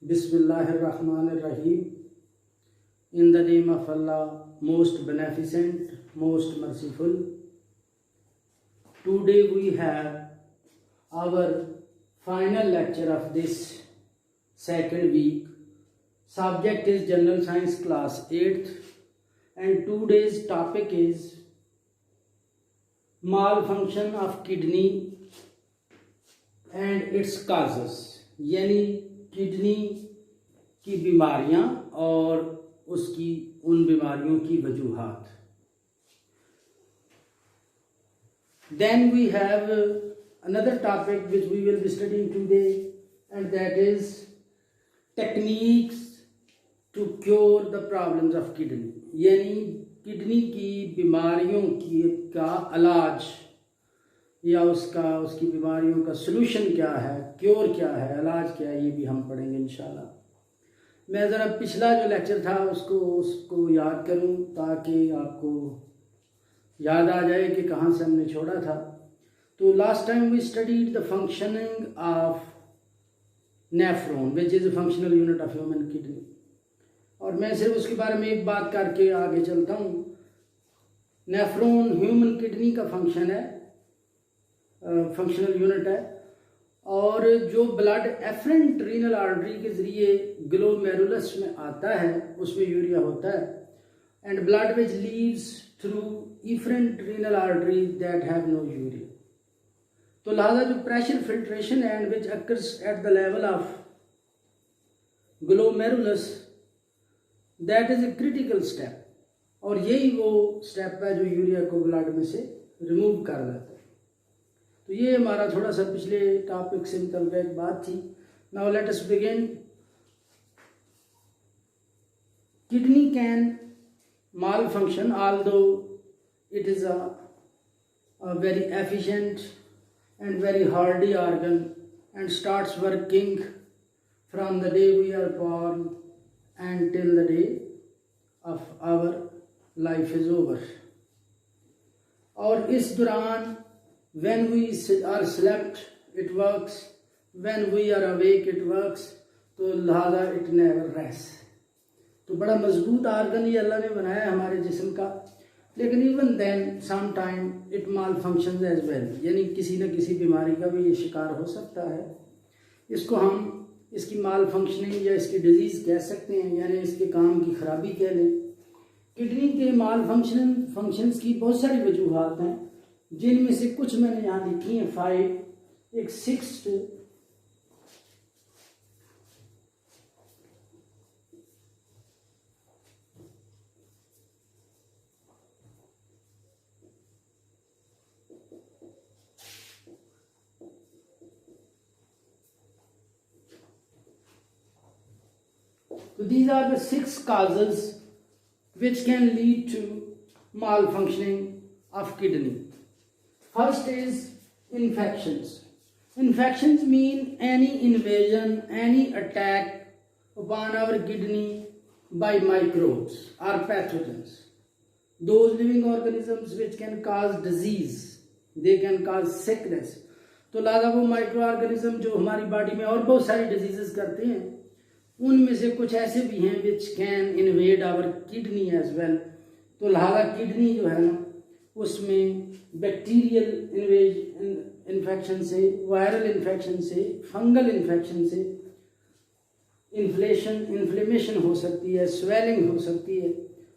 Bismillahirrahmanirrahim. In the name of Allah, most beneficent, most merciful. Today we have our final lecture of this second week. Subject is General Science class 8th and today's topic is malfunction of kidney and its causes, यानी kidney की बीमारियां और उसकी उन बीमारियों की वजूहात. Then we have another topic which we will be studying today, and that is techniques to cure the problems of kidney. यानी kidney की बीमारियों की का इलाज या उसकी बीमारियों का सलूशन क्या है, क्योर क्या है, इलाज क्या है, ये भी हम पढ़ेंगे इंशाल्लाह. मैं ज़रा पिछला जो लेक्चर था उसको याद करूं ताकि आपको याद आ जाए कि कहाँ से हमने छोड़ा था. तो last time we studied the functioning of nephron which is a functional unit of human kidney, और मैं सिर्फ उसके बारे में एक बात करके आगे चलता हूँ. नेफ्रॉन ह्यूमन किडनी का फंक्शन है, फंक्शनल यूनिट है, और जो ब्लड एफरेंट रीनल आर्टरी के ज़रिए ग्लोमेरुलस में आता है उसमें यूरिया होता है, and blood which leaves through efferent renal artery that have no urea. तो लिहाजा जो pressure filtration and which occurs at the level of glomerulus, that is a critical step, और यही वो स्टेप है जो यूरिया को ब्लड में से रिमूव कर देता है. तो ये हमारा थोड़ा सा पिछले टॉपिक से निकल गया एक बात थी. Now let us begin. Kidney can malfunction although it is a very efficient and very hardy organ and starts working from the day we are born until the day of our life is over. और इस दौरान when we are slept it works, when we are awake it works, तो लिहाजा it never rests. तो बड़ा मजबूत argon ये अल्लाह ने बनाया है हमारे जिस्म का, लेकिन even then some time it malfunction as well, यानी किसी न किसी बीमारी का भी ये शिकार हो सकता है. इसको हम इसकी माल फंक्शनिंग या इसकी डिजीज़ कह सकते हैं, यानी इसके काम की खराबी कह लें. किडनी के माल फंक्शंस की बहुत सारी वजूहात हैं, जिनमें से कुछ मैंने यहाँ लिखी हैं 5. एक 6 So these are the 6 causes which can lead to malfunctioning of kidney. First is infections. Infections mean any invasion, any attack upon our kidney by microbes or pathogens. Those living organisms which can cause disease, they can cause sickness. तो लिहाजा वो micro organism जो हमारी body में और बहुत सारी diseases करते हैं, उनमें से कुछ ऐसे भी हैं which can invade our kidney as well. तो लिहाजा किडनी जो है ना, उसमें बैक्टीरियल इन्फेक्शन से, वायरल इन्फेक्शन से, फंगल इन्फेक्शन से इन्फ्लेमेशन हो सकती है, स्वेलिंग हो सकती है,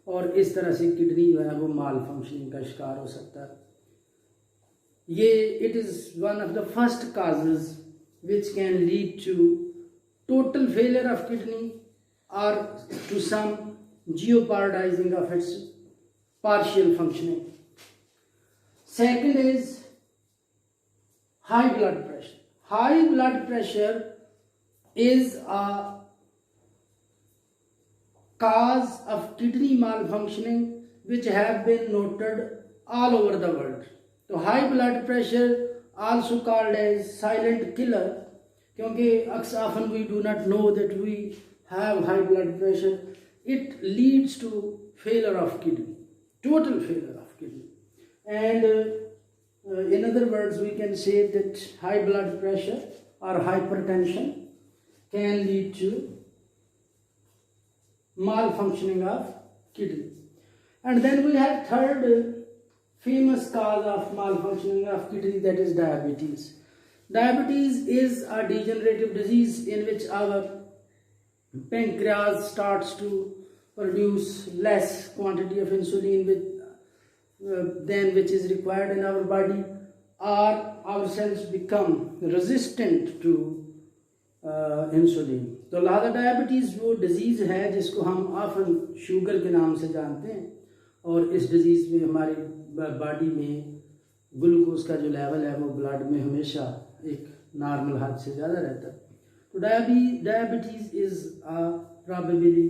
और इस तरह से किडनी जो है वो माल फंक्शनिंग का शिकार हो सकता है. ये it is one of the first causes which can lead to total failure of kidney or to some jeopardizing of its partial functioning. Second is high blood pressure. High blood pressure is a cause of kidney malfunctioning which have been noted all over the world. So high blood pressure also called as silent killer, क्योंकि often we do not know that we have high blood pressure. It leads to failure of kidney, total failure of kidney. And in other words, we can say that high blood pressure or hypertension can lead to malfunctioning of kidney. And then we have third famous cause of malfunctioning of kidney, that is diabetes. Diabetes is a degenerative disease in which our pancreas starts to produce less quantity of insulin than which is required in our body, or our cells become resistant to insulin. तो लिहाजा diabetes वो disease है जिसको हम often sugar के नाम से जानते हैं, और इस डिज़ीज़ में हमारी बॉडी में ग्लूकोज का जो लेवल है वो ब्लड में हमेशा एक नॉर्मल हद से ज़्यादा रहता है. तो diabetes is probably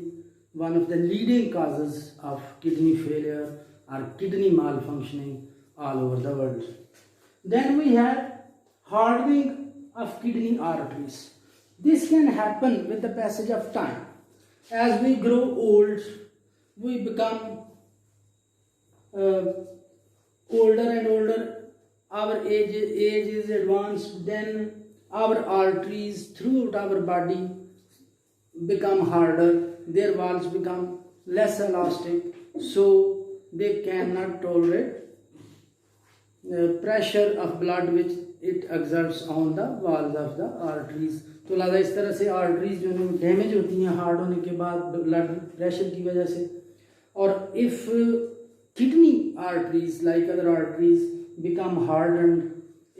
one of the leading causes of kidney failure or kidney malfunctioning all over the world. Then we have hardening of kidney arteries. This can happen with the passage of time. As we grow old, we become older and older. Our age is advanced. Then our arteries throughout our body become harder. Their walls become less elastic, so they cannot tolerate pressure of blood which it exerts on the walls of the arteries. तो लिहाजा इस तरह से arteries जो है damage होती हैं hard होने के बाद ब्लड प्रेशर की वजह से. और if kidney arteries like other arteries become hardened,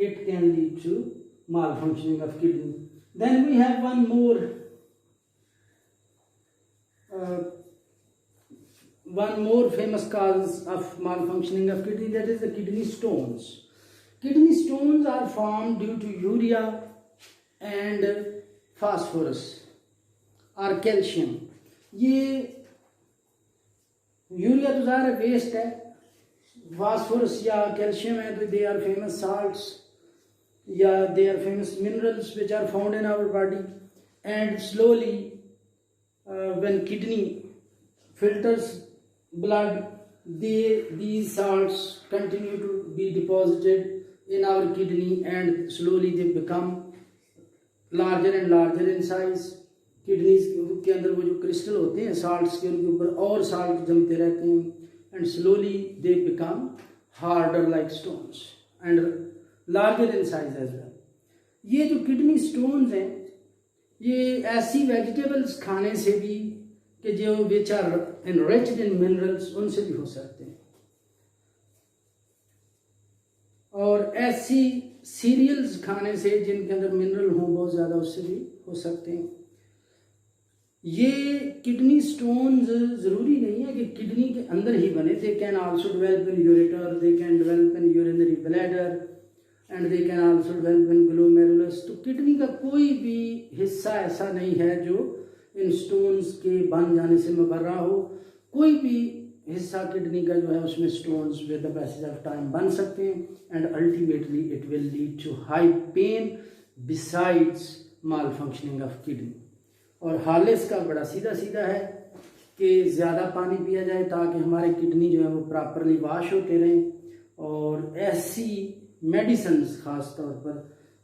it can lead to malfunctioning of kidney. Then we have one more famous cause of malfunctioning of kidney, that is the kidney stones. Kidney stones are formed due to urea and phosphorus or calcium. ये urea तो ज़ाहिर waste है, phosphorus या calcium है तो दे are famous salts या they are famous minerals which are found in our body, and slowly when kidney filters blood, these salts continue to be deposited in our kidney and slowly they become larger and larger in size. Kidneys के अंदर वो जो crystal होते हैं salts के, उनके ऊपर और साल्ट जमते रहते हैं and slowly they become harder like stones and larger in size as well. ये जो किडनी स्टोन्स हैं ये ऐसी वेजिटेबल्स खाने से भी कि जो which are enriched in minerals उनसे भी हो सकते हैं, और ऐसी सीरियल्स खाने से जिनके अंदर मिनरल हों बहुत ज़्यादा उससे भी हो सकते हैं. ये किडनी स्टोन्स ज़रूरी नहीं है कि किडनी के अंदर ही बने. They can also develop in ureter, they can develop in urinary bladder and they can also develop in glomerulus. तो किडनी का कोई भी हिस्सा ऐसा नहीं है जो इन स्टोन्स के बन जाने से मुबर्रा हो. कोई भी हिस्सा किडनी का जो है उसमें stones with the passage of time बन सकते हैं and ultimately it will lead to high pain besides malfunctioning of kidney. और हाल इसका बड़ा सीधा सीधा है कि ज़्यादा पानी पिया जाए ताकि हमारे किडनी जो है वो प्रॉपरली वॉश होते रहें, और ऐसी मेडिसिन्स ख़ास तौर पर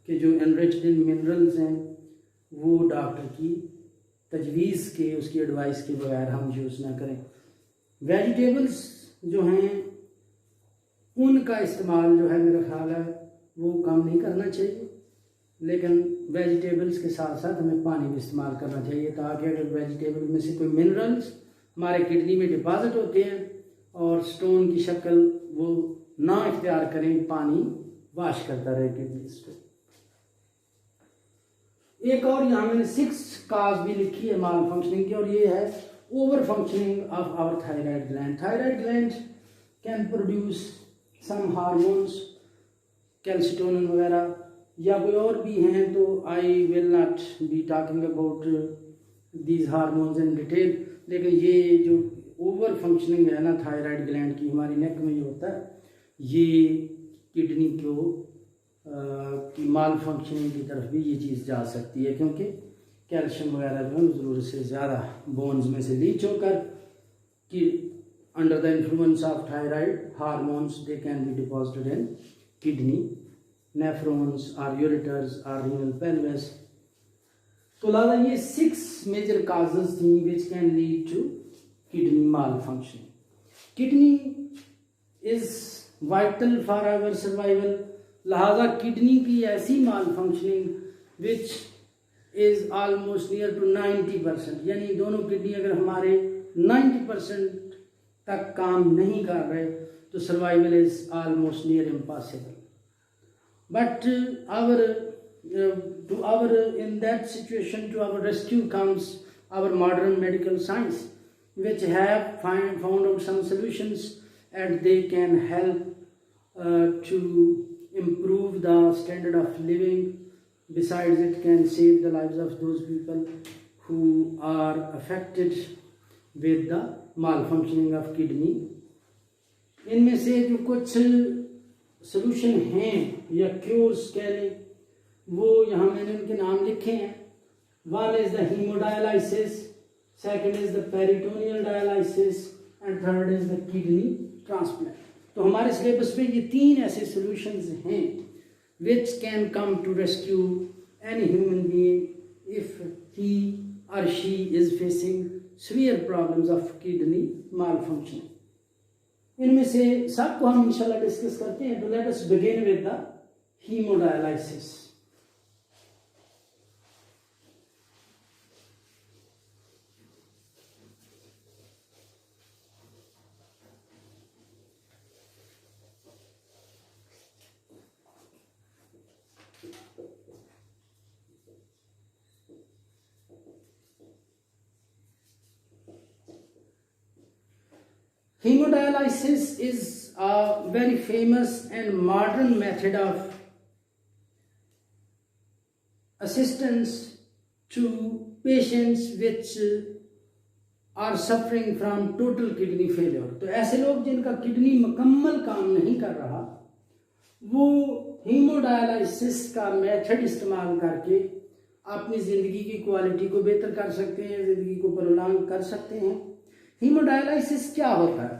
कि जो एनरिच्ड इन मिनरल्स हैं वो डॉक्टर की तजवीज़ के उसकी एडवाइस के बगैर हम यूज़ ना करें. वेजिटेबल्स जो हैं उनका इस्तेमाल जो है मेरा ख्याल है वो कम नहीं करना चाहिए, लेकिन वेजिटेबल्स के साथ साथ हमें पानी भी इस्तेमाल करना चाहिए ताकि अगर वेजिटेबल में से कोई मिनरल्स हमारे किडनी में डिपॉजिट होते हैं और स्टोन की शक्ल वो ना इख्तियार करें, पानी वाश करता रहे किडनी को. एक और यहाँ मैंने 6 काज भी लिखी है माल फंक्शनिंग की, और ये है over functioning of our thyroid gland. Thyroid gland can produce some hormones, calcitonin वगैरह या कोई और भी हैं, तो I will not be talking about these hormones in detail. लेकिन ये जो ओवर फंक्शनिंग है ना थायराइड ग्लैंड की हमारी नेक में जो होता है, ये किडनी को की माल फंक्शनिंग की तरफ भी ये चीज़ जा सकती है, क्योंकि कैल्शियम वगैरह जो है ज़रूरत से ज़्यादा बोन्स में से लीच होकर कि under the influence of thyroid hormones they can be deposited in kidney, nephrons or ureters or renal pelvis. तो लिहाजा ये 6 मेजर काजेस थी which can lead to kidney malfunction. Kidney is vital for our survival. लिहाजा kidney की ऐसी malfunctioning which is almost near to 90%, यानी दोनों kidney अगर हमारे 90% तक काम नहीं कर रहे तो survival is almost near impossible. But in that situation, to our rescue comes our modern medical science, which have found out some solutions, and they can help to improve the standard of living. Besides, it can save the lives of those people who are affected with the malfunctioning of kidney. इनमें से जो कुछ solution हैं या cures कह लें, वो यहाँ मैंने उनके नाम लिखे हैं. One is the hemodialysis, second is the peritoneal dialysis and third is the kidney transplant. तो हमारे सिलेबस में ये 3 ऐसे सॉल्यूशंस हैं which can come to rescue any human being if he or she is facing severe problems of kidney malfunction. इनमें से सबको हम इंशाल्लाह डिस्कस करते हैं. तो let us begin with the hemodialysis. Hemodialysis is a very famous and modern method of assistance to patients which are suffering from total kidney failure. तो ऐसे लोग जिनका किडनी मुकम्मल काम नहीं कर रहा, वो हीमोडायलाइसिस का मेथड इस्तेमाल करके अपनी ज़िंदगी की क्वालिटी को बेहतर कर सकते हैं, ज़िंदगी को प्रोलॉन्ग कर सकते हैं. हीमोडायलाइसिस क्या होता है?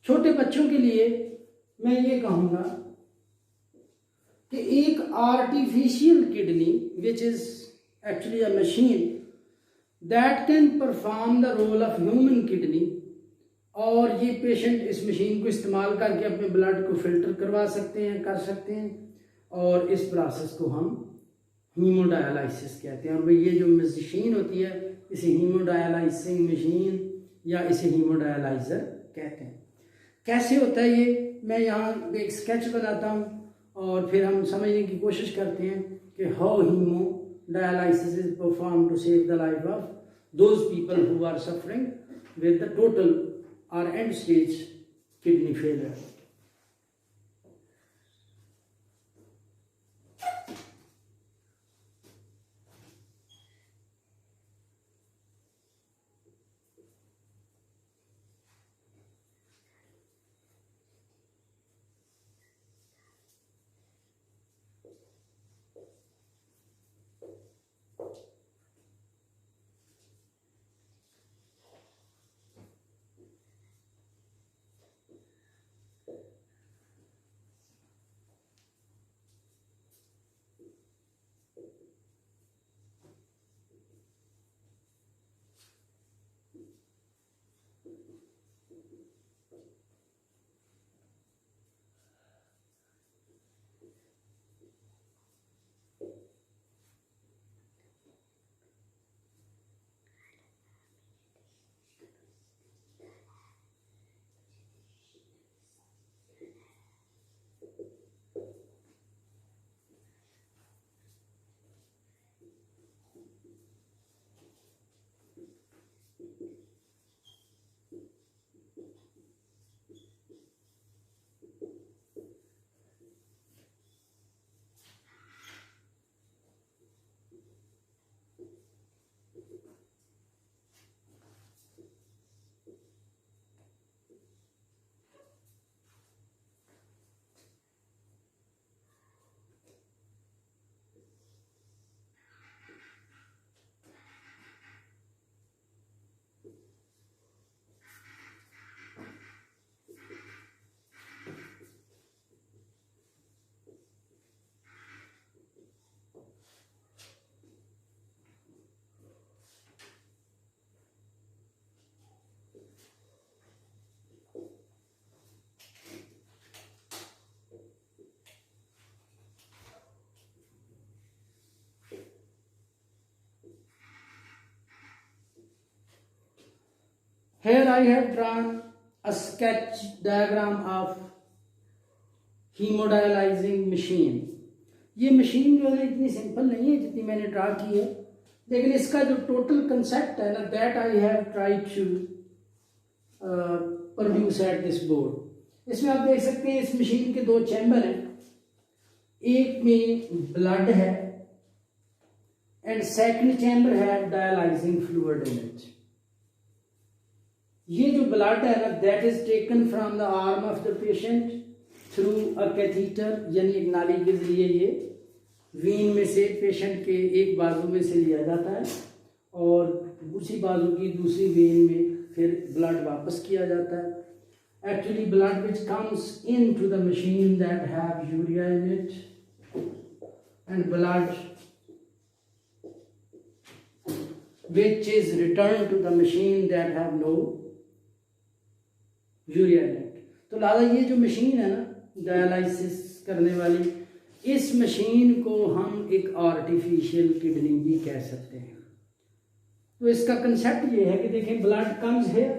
छोटे बच्चों के लिए मैं ये कहूँगा कि एक artificial kidney which is actually a machine that can perform the role of human kidney, और ये पेशेंट इस मशीन को इस्तेमाल करके अपने ब्लड को फिल्टर करवा सकते हैं, कर सकते हैं, और इस प्रोसेस को हम हीमोडायलाइसिस कहते हैं. और ये जो मशीन होती है इसे हीमोडायलाइसिंग मशीन या इसे हीमोडायलाइजर कहते हैं. कैसे होता है ये मैं यहाँ एक स्केच बनाता हूँ और फिर हम समझने की कोशिश करते हैं कि how hemodialysis is perform to save the life of those people who are suffering with the total और end stage kidney failure. Here I have drawn a sketch diagram of hemodialysing machine. ये machine जो है ना इतनी simple नहीं है जितनी मैंने ड्रा की है, लेकिन इसका जो टोटल कंसेप्ट है ना, that I have tried to produce at this board. इसमें आप देख सकते हैं इस मशीन के दो चैम्बर हैं, एक में ब्लड है एंड सेकंड चैम्बर है डायलाइजिंग फ्लूइड इन इट। ये जो ब्लड है ना, that is taken from the arm of the patient through a catheter, यानी एक नाली के जरिए ये वीन में से पेशेंट के एक बाजू में से लिया जाता है और उसी बाजू की दूसरी वेन में फिर ब्लड वापस किया जाता है। Actually blood which comes into the machine that have urea in it and blood which is returned to the machine that have no urea in it। तो लिहाजा ये जो मशीन है ना डायलाइसिस करने वाली, इस मशीन को हम एक आर्टिफिशियल किडनी भी कह सकते हैं। तो इसका कंसेप्ट ये है कि देखें, blood comes here,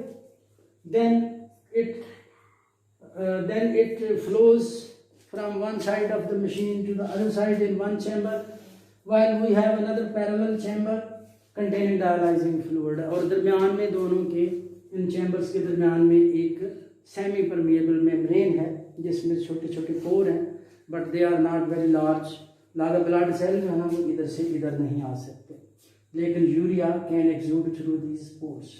then it flows from one side of the machine to the other side in one chamber, while we have another parallel chamber containing dialyzing fluid, और दरमियान में दोनों के इन चैम्बर्स के दरमियान में एक सेमी परमिएबल मेम्ब्रेन है जिसमें छोटे छोटे पोर हैं, but they are not very large. लादा ब्लड सेल जो है ना वो इधर से इधर नहीं आ सकते, लेकिन urea can exude through these pores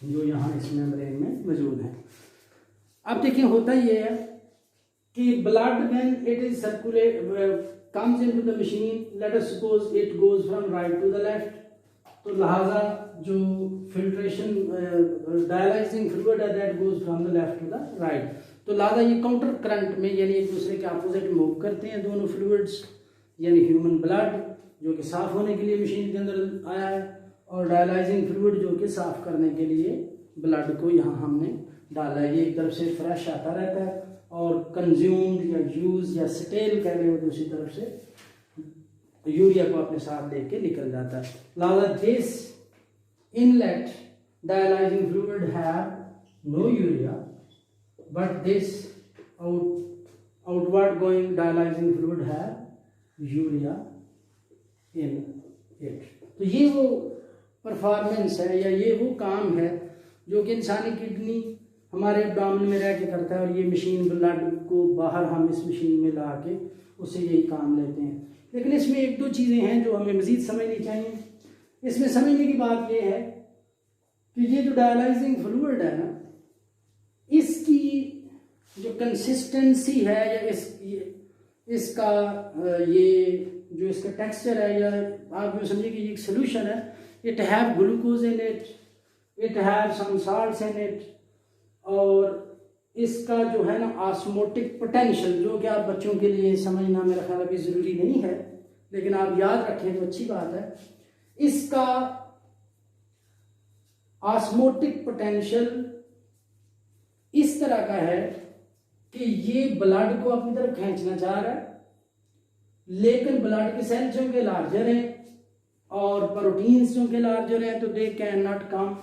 जो यहाँ इस मेम्ब्रेन में मौजूद हैं। अब देखिए, होता ये है कि blood when it is circulate comes into the machine, let us suppose it goes from right to the left, तो लिहाजा जो फिल्ट्रेशन डायलाइजिंग फ्लूइड है that goes from the left to the right. तो लिहाजा ये काउंटर करंट में यानी एक दूसरे के अपोजिट मूव करते हैं दोनों फ्लूइड्स, यानी ह्यूमन ब्लड जो कि साफ होने के लिए मशीन के अंदर आया है और डायलाइजिंग फ्लूइड जो कि साफ करने के लिए ब्लड को यहाँ हमने डाला है। ये एक तरफ से फ्रेश आता रहता है और कंज्यूम्ड या यूज या स्टेल कह रहे हो दूसरी तरफ से यूरिया को अपने साथ लेके निकल जाता है। लिहाजा this inlet dialysing fluid have no urea, but this outward going dialysing fluid have urea in it. तो ये वो परफॉर्मेंस है या ये वो काम है जो कि इंसानी किडनी हमारे एब्डोमेन में रह के करता है, और ये मशीन ब्लड को बाहर हम इस मशीन में ला के उससे यही काम लेते हैं। लेकिन इसमें एक दो चीज़ें हैं जो हमें मज़ीद समझनी चाहिए। इसमें समझने की बात यह है कि ये जो डायलाइजिंग फ्लूइड है ना, इसकी जो कंसिस्टेंसी है या इसका ये जो इसका टेक्सचर है, या आप जो समझिए कि ये एक सोल्यूशन है, it have glucose in it, it have some salts in it, और इसका जो है ना ऑस्मोटिक पोटेंशियल, जो कि आप बच्चों के लिए समझना मेरा ख्याल अभी ज़रूरी नहीं है, लेकिन आप याद रखें तो अच्छी बात है। इसका ऑस्मोटिक पोटेंशियल इस तरह का है कि ये ब्लड को अपनी तरफ खींचना चाह रहा है, लेकिन ब्लड के सेल जो के लार्जर हैं और प्रोटीन्स जो के लार्जर हैं, तो they can not come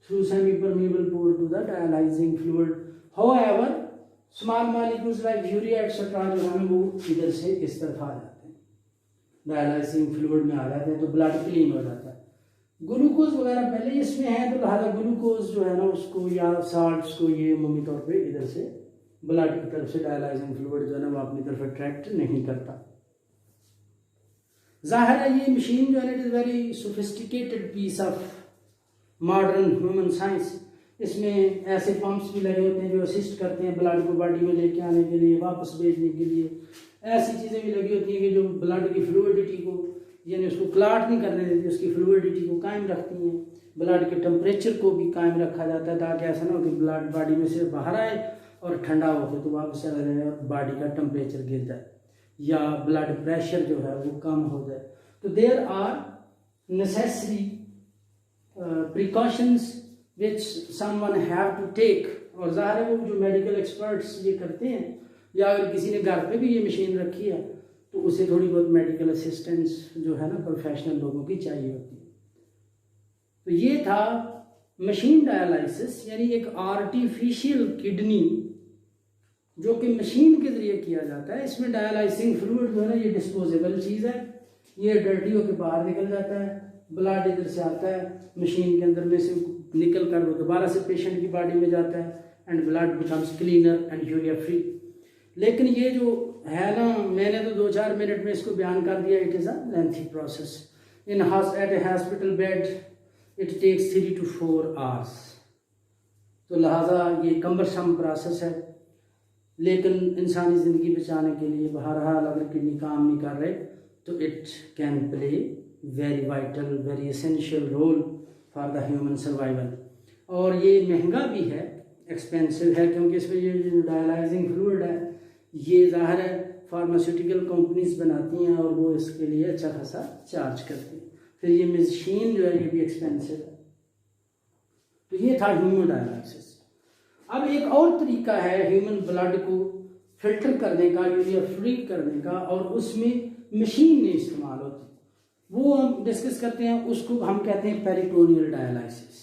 through semi permeable pore to the dialysing fluid. However, small molecules like urea etc. जो हमें वो इधर से इस तरफ आ जाते हैं, डायलाइजिंग फ्लूइड में आ जाते हैं, तो ब्लड क्लीन हो जाता है। ग्लूकोज वगैरह पहले इसमें है, तो लिहाजा ग्लूकोज जो है ना उसको या साल्ट्स को ये अमूमी तौर पे इधर से ब्लड की तरफ से डायलाइजिंग फ्लूइड जो है ना वो अपनी तरफ अट्रैक्ट नहीं करता। जाहिर है ये मशीन जो है it is very sophisticated piece of modern human science. इसमें ऐसे पंप्स भी लगे होते हैं जो असिस्ट करते हैं ब्लड को बॉडी में लेके आने के लिए, वापस भेजने के लिए। ऐसी चीज़ें भी लगी होती हैं कि जो ब्लड की फ्लूइडिटी को यानी उसको क्लॉट नहीं करने देती, उसकी फ्लूइडिटी को कायम रखती हैं। ब्लड के टेम्परेचर को भी कायम रखा जाता है ताकि ऐसा ना हो कि ब्लड बॉडी में से बाहर आए और ठंडा होकर तो वापस चला जाए और बॉडी का टेम्परेचर गिर जाए या ब्लड प्रेशर जो है वो कम हो जाए। तो there are necessary precautions which someone have to take, और ज़ाहिर है वो जो मेडिकल एक्सपर्ट्स ये करते हैं, या अगर किसी ने घर पे भी ये मशीन रखी है तो उसे थोड़ी बहुत मेडिकल असिस्टेंस जो है ना प्रोफेशनल लोगों की चाहिए होती है। तो ये था मशीन डायलिसिस यानी एक आर्टिफिशियल किडनी जो कि मशीन के जरिए किया जाता है। इसमें डायलाइसिंग फ्लूइड जो है ना ये डिस्पोजेबल चीज़ है, ये डर्टी होकर बाहर निकल जाता है, ब्लड इधर से आता है मशीन के अंदर में से निकल कर वो दोबारा से पेशेंट की बॉडी में जाता है and blood becomes cleaner and urea free. लेकिन ये जो है ना, मैंने तो 2-4 मिनट में इसको बयान कर दिया। It is a lengthy process in at a hospital bed it takes 3 to 4 hours। तो लिहाजा ये कम्बरसम प्रोसेस है, लेकिन इंसानी ज़िंदगी बचाने के लिए बहरहाल अगर किडनी काम नहीं कर रहे तो it can play very vital very essential role for the human survival. और ये महंगा भी है, एक्सपेंसिव है, क्योंकि इसमें ये जो डायलाइजिंग फ्लूइड है ये ज़ाहिर है फार्मास्यूटिकल कंपनीज बनाती हैं और वो इसके लिए अच्छा खासा चार्ज करती हैं। फिर ये मशीन जो है ये भी एक्सपेंसिव है। तो ये था ह्यूमन डायलिसिस। अब एक और तरीका है ह्यूमन ब्लड को फिल्टर करने का, यूरिया फ्री करने का, और उसमें मशीन नहीं इस्तेमाल होती, वो हम डिस्कस करते हैं। उसको हम कहते हैं पेरिटोनियल डायलिसिस।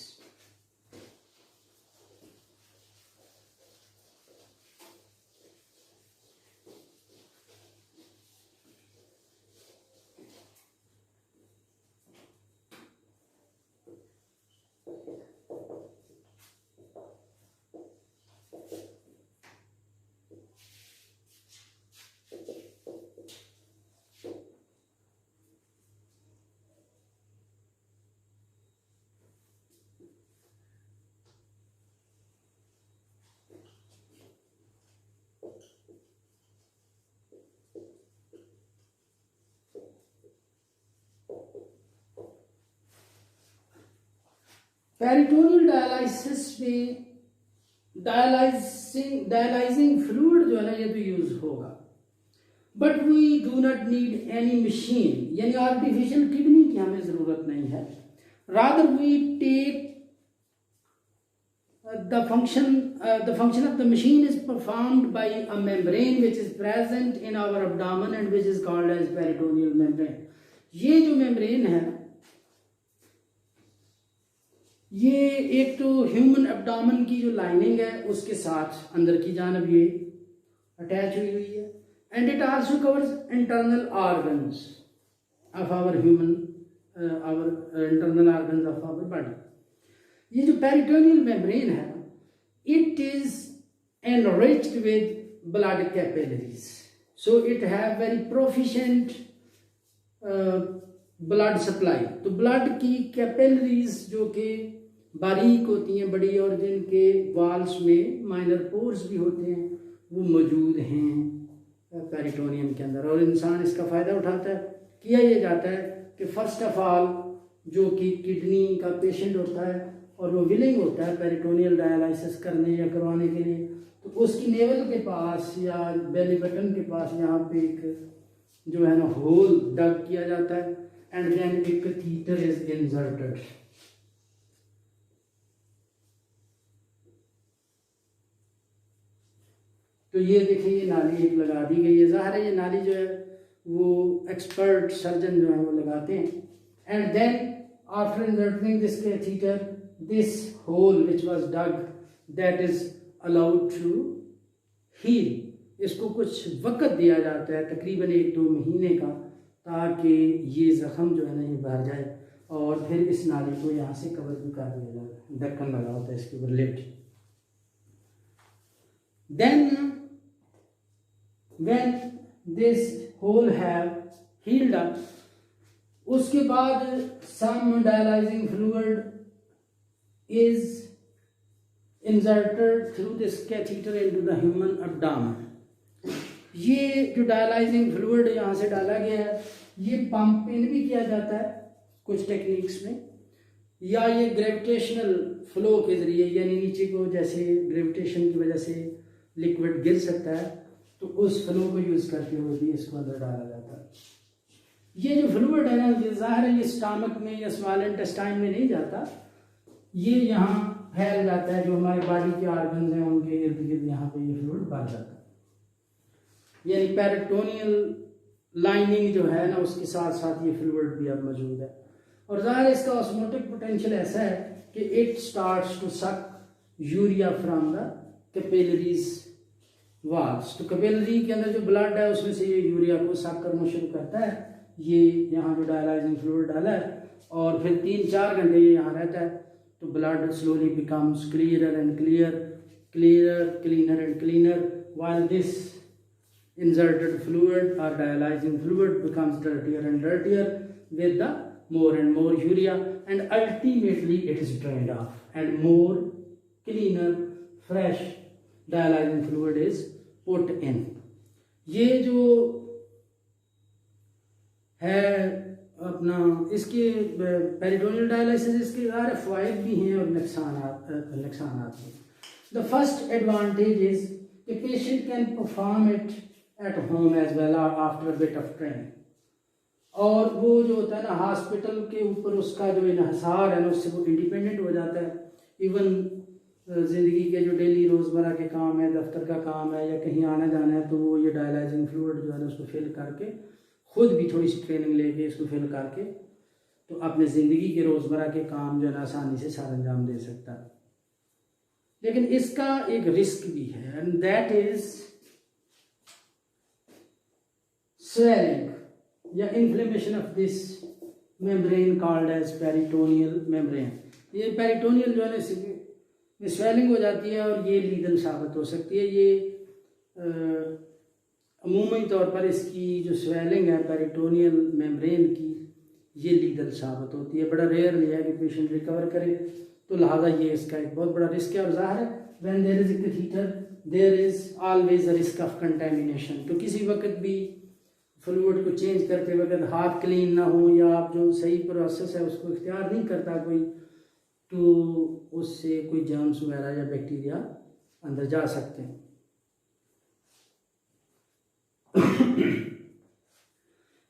पेरिटोनियल डायलिसिस में डायलाइजिंग फ्लूइड जो है ना ये तो यूज होगा, but we do not need any machine, यानी आर्टिफिशियल किडनी की हमें जरूरत नहीं है। Rather we take the function of the machine is performed by a membrane which is present in our abdomen and which is called as peritoneal membrane। ये जो membrane है ये एक तो ह्यूमन एब्डोमेन की जो लाइनिंग है उसके साथ अंदर की जानब ये अटैच हुई है, and it also covers internal organs of our human internal organs of our body. ये जो पेरिटोनियल मेम्ब्रेन है it is enriched with blood capillaries, so it have very proficient blood supply. तो ब्लड की capillaries जो कि बारीक होती हैं बड़ी और जिनके वाल्स में माइनर पोर्स भी होते हैं वो मौजूद हैं पेरिटोनियम के अंदर, और इंसान इसका फ़ायदा उठाता है। किया ये जाता है कि फर्स्ट ऑफ ऑल जो कि किडनी का पेशेंट होता है और वो विलिंग होता है पेरिटोनियल डायलिसिस करने या करवाने के लिए, तो उसकी नेवल के पास या बेली बटन के पास यहाँ पे एक जो है ना होल डग किया जाता है, and then a catheter is inserted. तो ये देखिए ये नाली एक लगा दी गई है, ज़ाहिर है ये नाली जो है वो एक्सपर्ट सर्जन जो है वो लगाते हैं, and then after inserting this catheter this hole which was dug that is allowed to heal। इसको कुछ वक्त दिया जाता है तकरीबन 1-2 महीने का, ताकि ये ज़ख़म जो है ना ये भर जाए, और फिर इस नाली को यहाँ से कवर भी कर दिया जाता है, ढक्कन लगा होता है इसके ऊपर lid. Then when this hole have healed up, उसके बाद some dialyzing fluid is inserted through this catheter into the human abdomen। ये जो डायलाइजिंग फ्लूइड यहाँ से डाला गया है ये पंप इन भी किया जाता है कुछ टेक्निक्स में, या ये ग्रेविटेशनल फ्लो के जरिए, यानी नीचे को जैसे ग्रेविटेशन की वजह से लिक्विड गिर सकता है तो उस फ्लो को यूज करते हुए भी इसको अंदर डाला जाता है। ये जो फ्लूइड है ना ये ज़ाहिर है ये स्टमक में या स्मॉल इंटेस्टाइन में नहीं जाता, ये यहाँ फैल जाता है, जो हमारे बॉडी के ऑर्गन्स हैं उनके इर्द गिर्द यहाँ पे ये फ्लूइड भर जाता है। यानी पेरिटोनियल लाइनिंग जो है ना उसके साथ साथ ये फ्लूइड भी अब मौजूद है, और ज़ाहिर इसका ऑस्मोटिक पोटेंशियल ऐसा है कि it starts to suck urea from the capillaries walls. तो कैपिलरी के अंदर जो ब्लड है उसमें से ये यूरिया को सक करना शुरू करता है। ये यहाँ जो डायलाइजिंग फ्लूइड डाला है और फिर 3-4 घंटे ये यहाँ रहता है। तो blood slowly becomes clearer and cleaner and cleaner, while this inserted fluid or dialyzing fluid becomes dirtier and dirtier with the more and more urea, and ultimately it is drained off and more cleaner fresh dialyzing fluid is put in. ये जो है अपना इसके peritoneal dialysis, इसके सारे फायदे भी हैं और नुकसानात भी। The first advantage is the patient can perform it at home as well after a bit of training. और वो जो होता है ना हॉस्पिटल के ऊपर उसका जो इन्हिसार है ना उससे वो इंडिपेंडेंट हो जाता है। इवन ज़िंदगी के जो डेली रोज़मर्रा के काम है, दफ्तर का काम है या कहीं आना जाना है, तो वो ये डायलाइजिंग फ्लूइड जो है ना उसको फिल करके खुद भी थोड़ी सी ट्रेनिंग लेके इसको फिल करके तो अपने ज़िंदगी के रोज़मर्रा के काम जो है ना आसानी से सारा अंजाम दे सकता है। लेकिन इसका एक रिस्क भी है, एंड दैट इज स्वेलिंग या inflammation of this membrane called as peritoneal membrane. ये पेरिटोनियल जो है ना इसमें स्वेलिंग हो जाती है और ये लीदल साबित हो सकती है। ये अमूमी तौर पर इसकी जो स्वेलिंग है पेरिटोनियल मेम्ब्रेन की, ये लीदल साबित होती है। बड़ा रेयरली है कि पेशेंट रिकवर करे, तो लिहाजा ये इसका एक बहुत बड़ा रिस्क है। और ज़ाहिर है when there is a catheter there is always a risk of contamination. तो किसी वक्त भी फ्लूइड को चेंज करते वक्त हाथ क्लीन ना हो या आप जो सही प्रोसेस है उसको इख्तियार नहीं करता कोई, तो उससे कोई जर्म्स वगैरह या बैक्टीरिया अंदर जा सकते हैं।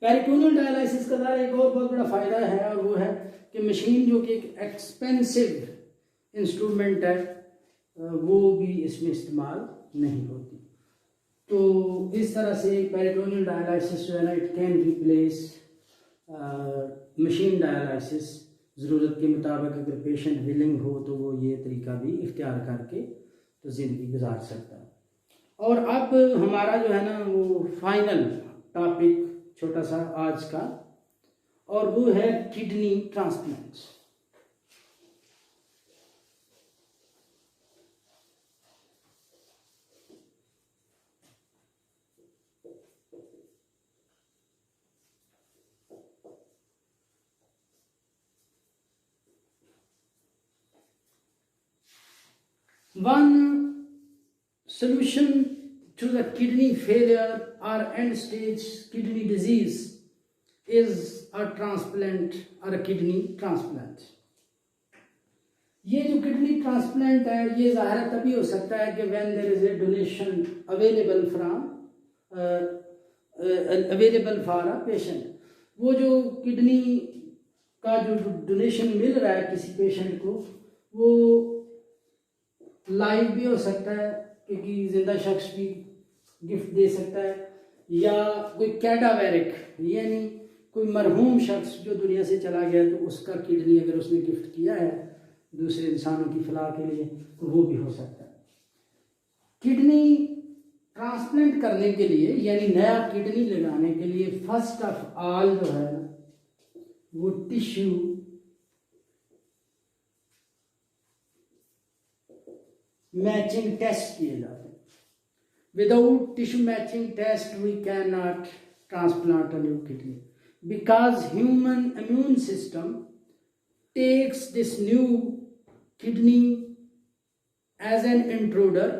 पेरिटोनियल डायलिसिस का एक और बहुत बड़ा फ़ायदा है और वो है कि मशीन जो कि एक एक्सपेंसिव इंस्ट्रूमेंट है वो भी इसमें इस्तेमाल नहीं होती। तो इस तरह से पेरिटोनियल डायलिसिस जो है ना it can replace machine dialysis. ज़रूरत के मुताबिक अगर पेशेंट विलिंग हो तो वो ये तरीका भी इख्तियार करके तो ज़िंदगी गुजार सकता है। और अब हमारा जो है ना वो फाइनल टॉपिक छोटा सा आज का, और वो है kidney transplant. One solution to the kidney failure or end stage kidney disease is a transplant or a kidney transplant. ये जो किडनी ट्रांसप्लांट है ये ज़ाहिर तभी हो सकता है कि when there is a donation available for a patient। वो जो किडनी का जो डोनेशन मिल रहा है किसी पेशेंट को वो लाइव भी हो सकता है क्योंकि जिंदा शख्स भी गिफ्ट दे सकता है, या कोई कैडावेरिक यानी कोई मरहूम शख्स जो दुनिया से चला गया तो उसका किडनी अगर उसने गिफ्ट किया है दूसरे इंसानों की फलाह के लिए तो वो भी हो सकता है। किडनी ट्रांसप्लांट करने के लिए यानी नया किडनी लगाने के लिए फर्स्ट ऑफ ऑल जो है वो टिश्यू मैचिंग टेस्ट किए जाते हैं। Without tissue matching test we can not transplant a new kidney because human immune system takes this new kidney as an intruder.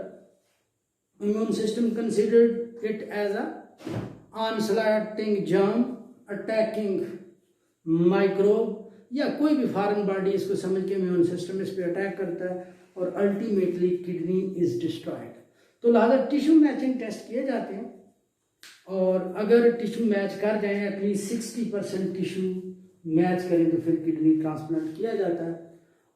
Immune system considered it as a onslaughting germ attacking microbe या कोई भी foreign body इसको समझ के immune system इस पर attack करता है और अल्टीमेटली किडनी इज डिस्ट्रॉयड। तो लिहाजा टिश्यू मैचिंग टेस्ट किए जाते हैं और अगर टिश्यू मैच कर जाए एटलीस्ट 60% टिश्यू मैच करें तो फिर किडनी ट्रांसप्लांट किया जाता है।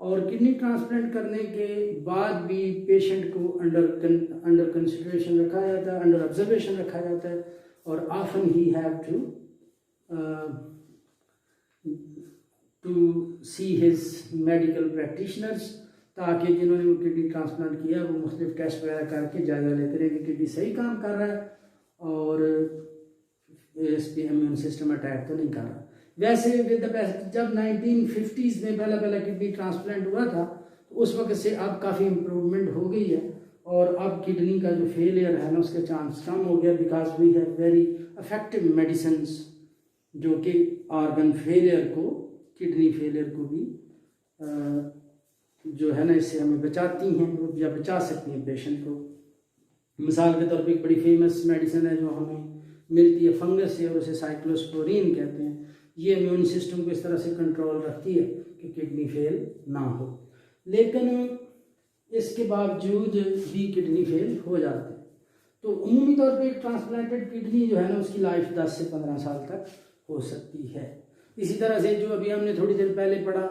और किडनी ट्रांसप्लांट करने के बाद भी पेशेंट को अंडर कंसिडरेशन रखा जाता है, अंडर ऑब्जर्वेशन रखा जाता है और often he have to to see his medical practitioners, ताकि जिन्होंने वो किडनी ट्रांसप्लांट किया वो मुख्तलिफ टेस्ट वगैरह करके जायज़ा लेते रहे कि किडनी सही काम कर रहा है और इस पर इम्यून सिस्टम अटैक तो नहीं कर रहा। वैसे विद द जब 1950s में पहला किडनी ट्रांसप्लांट हुआ था तो उस वक्त से अब काफ़ी इम्प्रूवमेंट हो गई है और अब किडनी का जो फेलियर है ना उसके चांस कम हो गया, because we have very effective medicines जो कि ऑर्गन फेलियर को, किडनी फेलियर को भी जो है ना इससे हमें बचाती हैं या बचा सकती हैं पेशेंट को। मिसाल के तौर पे एक बड़ी फेमस मेडिसिन है जो हमें मिलती है फंगस से और उसे साइक्लोस्पोरिन कहते हैं। ये इम्यून सिस्टम को इस तरह से कंट्रोल रखती है कि किडनी फेल ना हो, लेकिन इसके बावजूद भी किडनी फेल हो जाते हैं। तो उमूमी तौर पे एक ट्रांसप्लांटेड किडनी जो है ना उसकी लाइफ 10 से 15 साल तक हो सकती है। इसी तरह से जो अभी हमने थोड़ी देर पहले पढ़ा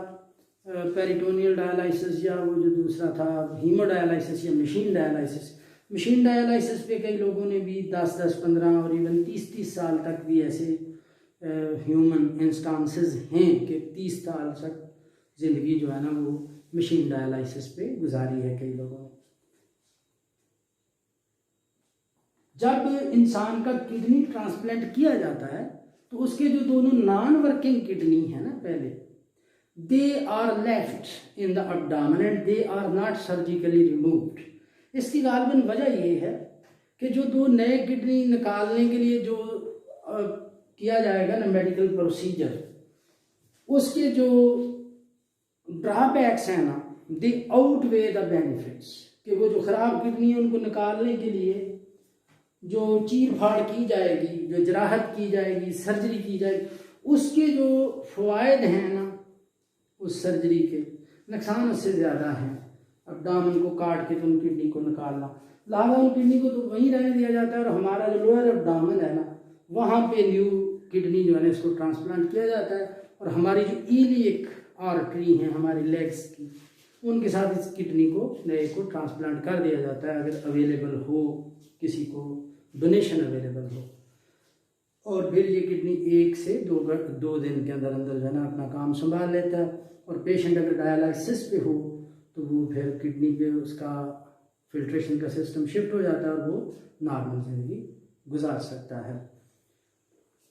पेरिटोनियल डायलिसिस या वो जो दूसरा था हीमोडायलिसिस या मशीन डायलिसिस पे कई लोगों ने भी 10, 15 और इवन 30 साल तक भी ऐसे ह्यूमन इंस्टांसेस हैं कि 30 साल तक ज़िंदगी जो है ना वो मशीन डायलिसिस पे गुजारी है कई लोगों ने। जब इंसान का किडनी ट्रांसप्लांट किया जाता है तो उसके जो दोनों नॉन वर्किंग किडनी है ना पहले, they are left in the abdomen and they are not surgically removed. इसकी गालिबन वजह ये है कि जो दो नए किडनी निकालने के लिए जो किया जाएगा ना मेडिकल प्रोसीजर, उसके जो ड्रॉबैक्स हैं ना दे आउटवे द बेनिफिट्स, कि वो जो ख़राब किडनी है उनको निकालने के लिए जो चीर फाड़ की जाएगी, जो जराहत की जाएगी, सर्जरी की जाएगी, उसके जो फ़वायद हैं ना उस सर्जरी के, नुकसान उससे ज़्यादा हैं। अब्डामन को काट के तो उन किडनी को निकालना, लिहाजा उन किडनी को तो वहीं रहने दिया जाता है और हमारा जो लोअर अब्डामन है ना वहाँ पे न्यू किडनी जो है ना इसको ट्रांसप्लांट किया जाता है और हमारी जो इलियक आर्टरी हैं हमारी लेग्स की, उनके साथ इस किडनी को नए को ट्रांसप्लांट कर दिया जाता है अगर अवेलेबल हो, किसी को डोनेशन अवेलेबल हो। और फिर ये किडनी 1 से 2 दिन के अंदर अंदर जो है ना अपना काम संभाल लेता है और पेशेंट अगर डायलिसिस पे हो तो वो फिर किडनी पे उसका फिल्ट्रेशन का सिस्टम शिफ्ट हो जाता है और वो नॉर्मल ज़िंदगी गुजार सकता है।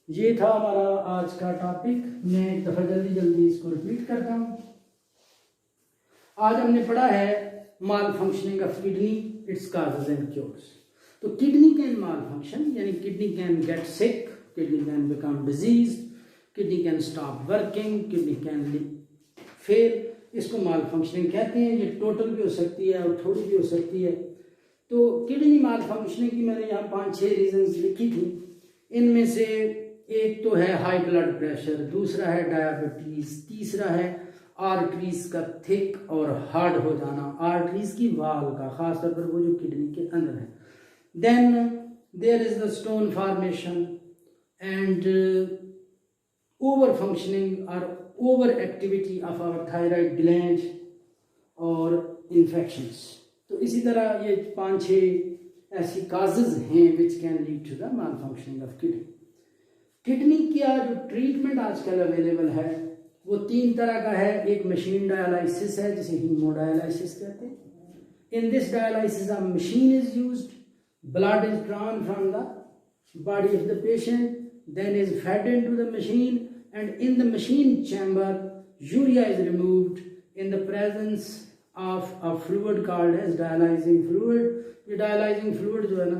ये था हमारा आज का टॉपिक। मैं एक दफ़ा जल्दी इसको रिपीट करता हूँ। आज हमने पढ़ा है malfunctioning of kidney, its causes and cures. तो किडनी कैन माल फंक्शन, यानी kidney can get sick, kidney can become disease, kidney can stop working, kidney can fail, इसको माल फंक्शनिंग कहते हैं। ये टोटल भी हो सकती है और थोड़ी भी हो सकती है। तो किडनी माल फंक्शनिंग की मैंने यहाँ 5-6 रीजंस लिखी थी। इनमें से एक तो है हाई ब्लड प्रेशर, दूसरा है डायबिटीज, तीसरा है आर्टरीज का थिक और हार्ड हो जाना, आर्टरीज की वाल का, खासतौर पर वो जो किडनी के अंदर है। Then there is the stone formation and over functioning और over activity of our thyroid gland और इन्फेक्शंस। तो इसी तरह ये 5-6 ऐसी काजेज हैं which can lead to the malfunctioning of kidney. Kidney का जो ट्रीटमेंट आजकल अवेलेबल है वो 3 तरह का है। एक मशीन डायलिसिस है जिसे हीमोडायलिसिस कहते हैं। In this dialysis a machine is used, blood is drawn from the body of the patient, then is fed into the machine and in the machine chamber urea is removed in the presence of a fluid called as dialyzing fluid। ये dialyzing fluid जो है ना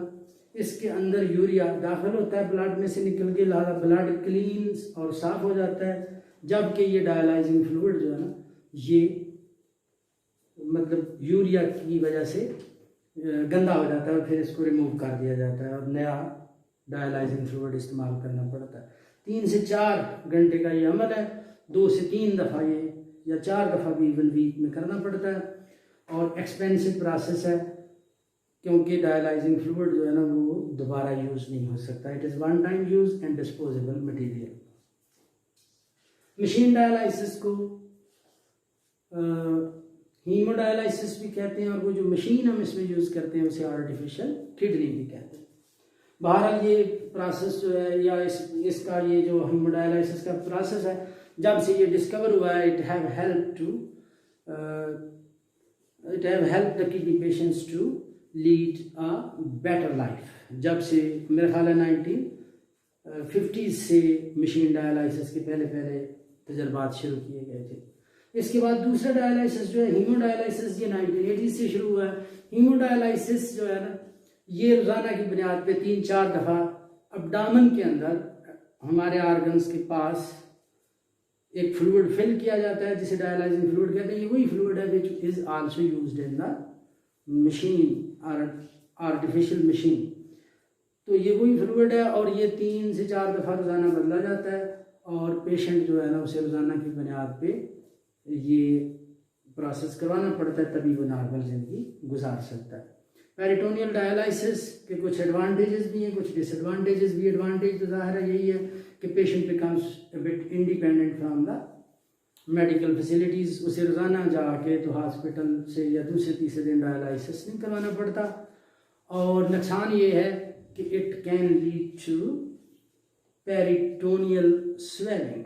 इसके अंदर urea दाखिल होता है blood में से निकल के, लिहाजा ब्लड क्लीन और साफ हो जाता है। जबकि ये डायलाइजिंग फ्लूइड जो है ना ये मतलब यूरिया की वजह से गंदा हो जाता है और फिर इसको रिमूव कर दिया जाता है और नया डायलाइजिंग फ्लूइड इस्तेमाल करना पड़ता है। 3 से 4 घंटे का ये अमल है। 2 से 3 दफ़ा ये या 4 दफ़ा भी इवन वीक में करना पड़ता है और एक्सपेंसिव प्रोसेस है क्योंकि डायलाइजिंग फ्लूइड जो है ना वो दोबारा यूज़ नहीं हो सकता। It is one time use and disposable material. Machine dialysis को हीमोडायलिसिस भी कहते हैं और वो जो मशीन हम इसमें यूज़ करते हैं उसे आर्टिफिशियल किडनी भी कहते हैं। बहरहाल ये प्रोसेस जो है या इसका ये जो हीमोडायलिसिस का प्रोसेस है जब से ये डिस्कवर हुआ है, it have help the kidney patients to lead a better life. जब से मेरा ख्याल है 1950 से मशीन डायलिसिस के पहले तजर्बात शुरू किए गए थे। इसके बाद दूसरा डायलिसिस जो है हीमोडायलिसिस, ये 1980 से शुरू हुआ है। हीमोडायलिसिस जो है ना, ये रोज़ाना की बुनियाद पे 3-4 दफ़ा अब्डामन के अंदर हमारे ऑर्गन्स के पास एक फ्लूइड फिल किया जाता है जिसे डायलाइजिंग फ्लूइड कहते हैं। ये वही फ्लूइड है which is also used in the machine और आर्टिफिशियल मशीन। तो ये वही फ्लूइड है और ये 3 से 4 दफ़ा रोज़ाना बदला जाता है और पेशेंट जो है ना उसे रोज़ाना की बुनियाद पे ये प्रोसेस करवाना पड़ता है, तभी वो नॉर्मल ज़िंदगी गुजार सकता है। पेरिटोनियल डायलिसिस के कुछ एडवांटेजेस भी हैं, कुछ डिसएडवांटेजेस भी। एडवांटेज तो ज़ाहिर है यही है कि patient becomes a bit independent from the medical facilities. उसे रोज़ाना जाके तो हॉस्पिटल से या दूसरे तीसरे दिन डायलिसिस नहीं करवाना पड़ता। और नुकसान ये है कि it can lead to peritoneal swelling.